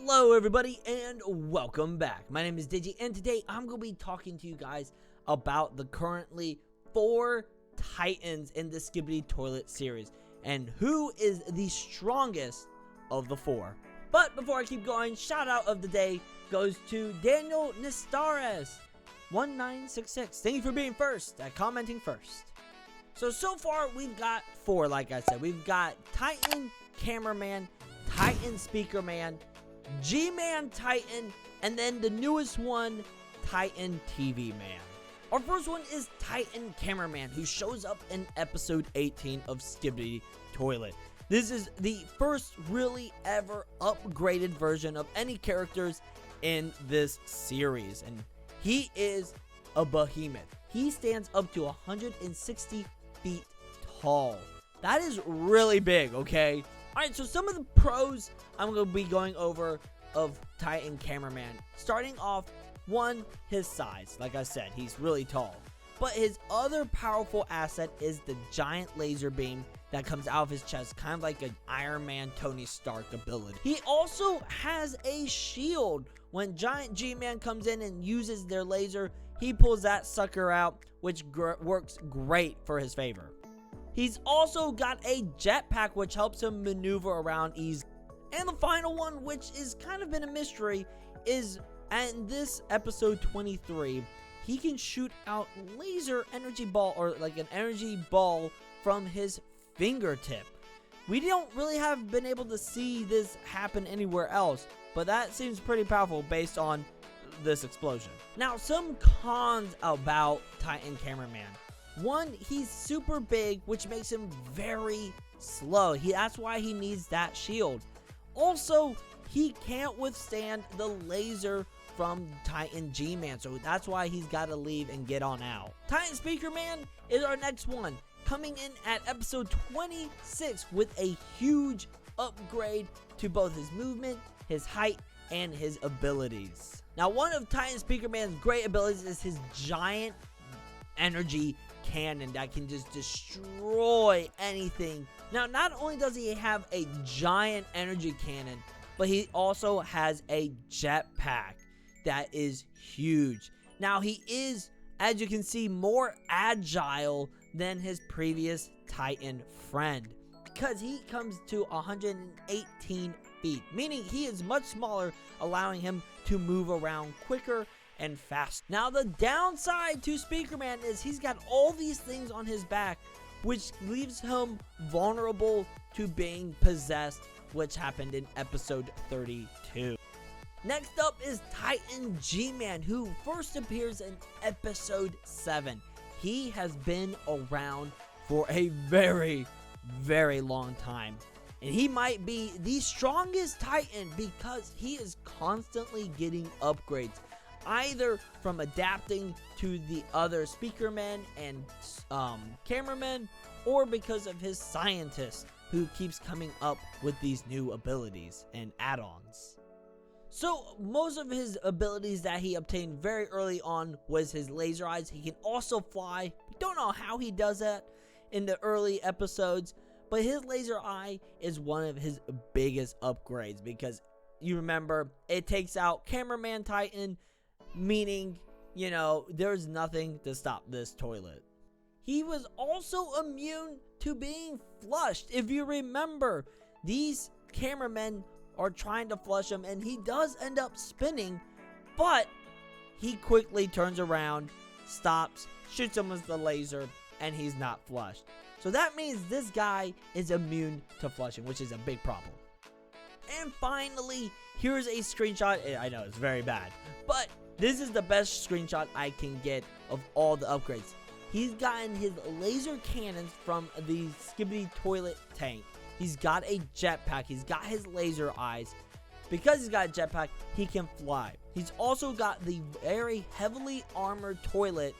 Hello everybody and welcome back. My name is Digi and today I'm going to be talking to you guys about the currently 4 Titans in the Skibidi Toilet series and who is the strongest of the 4. But before I keep going, shout out of the day goes to Daniel Nistares 1966. Thank you for being first, commenting first. So far we've got 4, like I said. We've got Titan Cameraman, Titan Speakerman, G-Man Titan, and then the newest one, Titan TV Man. Our first one is Titan Cameraman, who shows up in episode 18 of Skibidi Toilet. This is the first really ever upgraded version of any characters in this series, and he is a behemoth. He stands up to 160 feet tall. That is really big, okay? Alright, so some of the pros I'm going to be going over of Titan Cameraman. Starting off, 1, his size. Like I said, he's really tall. But his other powerful asset is the giant laser beam that comes out of his chest, kind of like an Iron Man Tony Stark ability. He also has a shield. When Giant G-Man comes in and uses their laser, he pulls that sucker out, which works great for his favor. He's also got a jetpack, which helps him maneuver around easy. And the final one, which is kind of been a mystery, is in this episode 23, he can shoot out laser energy ball, or like an energy ball, from his fingertip. We don't really have been able to see this happen anywhere else, but that seems pretty powerful based on this explosion. Now, some cons about Titan Cameraman. 1, he's super big, which makes him very slow. That's why he needs that shield. Also, he can't withstand the laser from Titan G-Man, so that's why he's got to leave and get on out. Titan Speakerman is our next one, coming in at episode 26 with a huge upgrade to both his movement, his height, and his abilities. Now, one of Titan Speakerman's great abilities is his giant energy cannon that can just destroy anything. Now, not only does he have a giant energy cannon, but he also has a jetpack that is huge. Now, he is, as you can see, more agile than his previous Titan friend, because he comes to 118 feet, meaning he is much smaller, allowing him to move around quicker and fast. Now, the downside to Speakerman is he's got all these things on his back, which leaves him vulnerable to being possessed, which happened in episode 32. Next up is Titan G-Man, who first appears in episode 7. He has been around for a very, very long time, and he might be the strongest Titan because he is constantly getting upgrades, either from adapting to the other speakermen and cameramen, or because of his scientist who keeps coming up with these new abilities and add-ons. So most of his abilities that he obtained very early on was his laser eyes. He can also fly. We don't know how he does that in the early episodes, but his laser eye is one of his biggest upgrades, because you remember it takes out Cameraman Titan, meaning, you know, there's nothing to stop this toilet. He was also immune to being flushed. If you remember, these cameramen are trying to flush him, and he does end up spinning, but he quickly turns around, stops, shoots him with the laser, and he's not flushed. So that means this guy is immune to flushing, which is a big problem. And finally, here's a screenshot. I know it's very bad, but this is the best screenshot I can get of all the upgrades. He's gotten his laser cannons from the Skibidi Toilet tank. He's got a jetpack. He's got his laser eyes. Because he's got a jetpack, he can fly. He's also got the very heavily armored toilet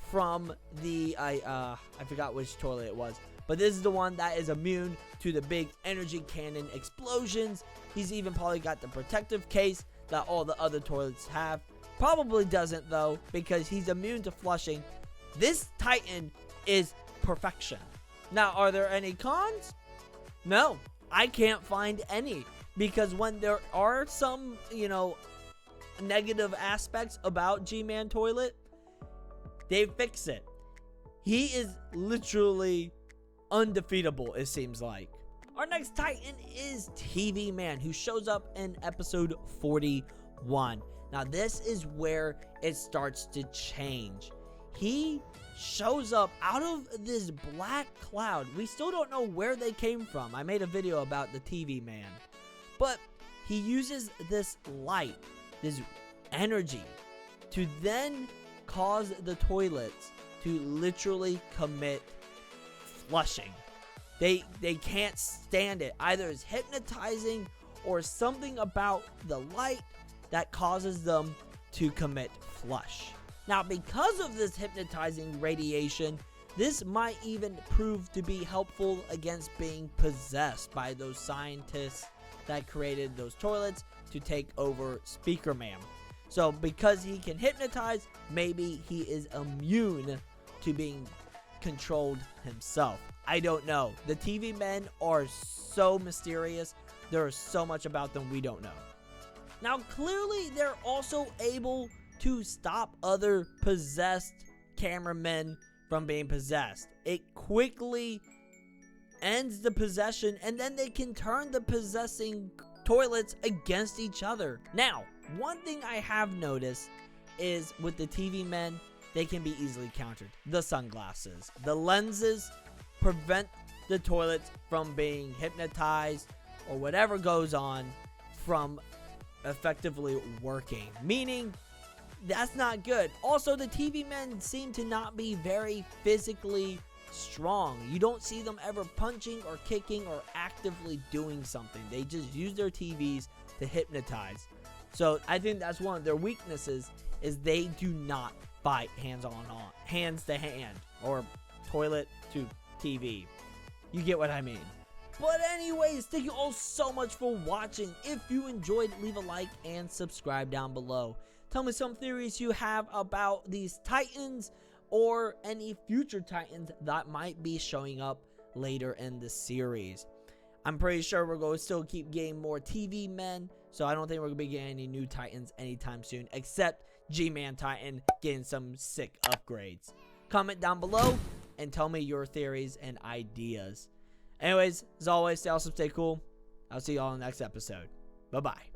from the, I forgot which toilet it was, but this is the one that is immune to the big energy cannon explosions. He's even probably got the protective case that all the other toilets have. Probably doesn't though, because he's immune to flushing. This Titan is perfection. Now, are there any cons? No, I can't find any. because when there are some, negative aspects about G-Man Toilet, they fix it. He is literally undefeatable, it seems like. Our next Titan is TV Man, who shows up in episode 41. Now, this is where it starts to change. He shows up out of this black cloud. We still don't know where they came from. I made a video about the TV Man. But he uses this light, this energy, to then cause the toilets to literally commit flushing. They can't stand it. Either it's hypnotizing or something about the light that causes them to commit flush. Now, because of this hypnotizing radiation, this might even prove to be helpful against being possessed by those scientists that created those toilets to take over Speakerman. So because he can hypnotize, maybe he is immune to being controlled himself. I don't know. The TV men are so mysterious. There is so much about them we don't know. Now, clearly, they're also able to stop other possessed cameramen from being possessed. It quickly ends the possession, and then they can turn the possessing toilets against each other. Now, one thing I have noticed is with the TV men, they can be easily countered. The sunglasses, the lenses prevent the toilets from being hypnotized or whatever goes on from effectively working, meaning that's not good. Also, the TV men seem to not be very physically strong. You don't see them ever punching or kicking or actively doing something. They just use their TVs to hypnotize. So I think that's one of their weaknesses, is they do not fight hands to hand, or toilet to TV. You get what I mean. But anyways, thank you all so much for watching. If you enjoyed, leave a like and subscribe down below. Tell me some theories you have about these Titans or any future Titans that might be showing up later in the series. I'm pretty sure we're going to still keep getting more TV men, so I don't think we're going to be getting any new Titans anytime soon, except G-Man Titan getting some sick upgrades. Comment down below and tell me your theories and ideas. Anyways, as always, stay awesome, stay cool. I'll see you all in the next episode. Bye-bye.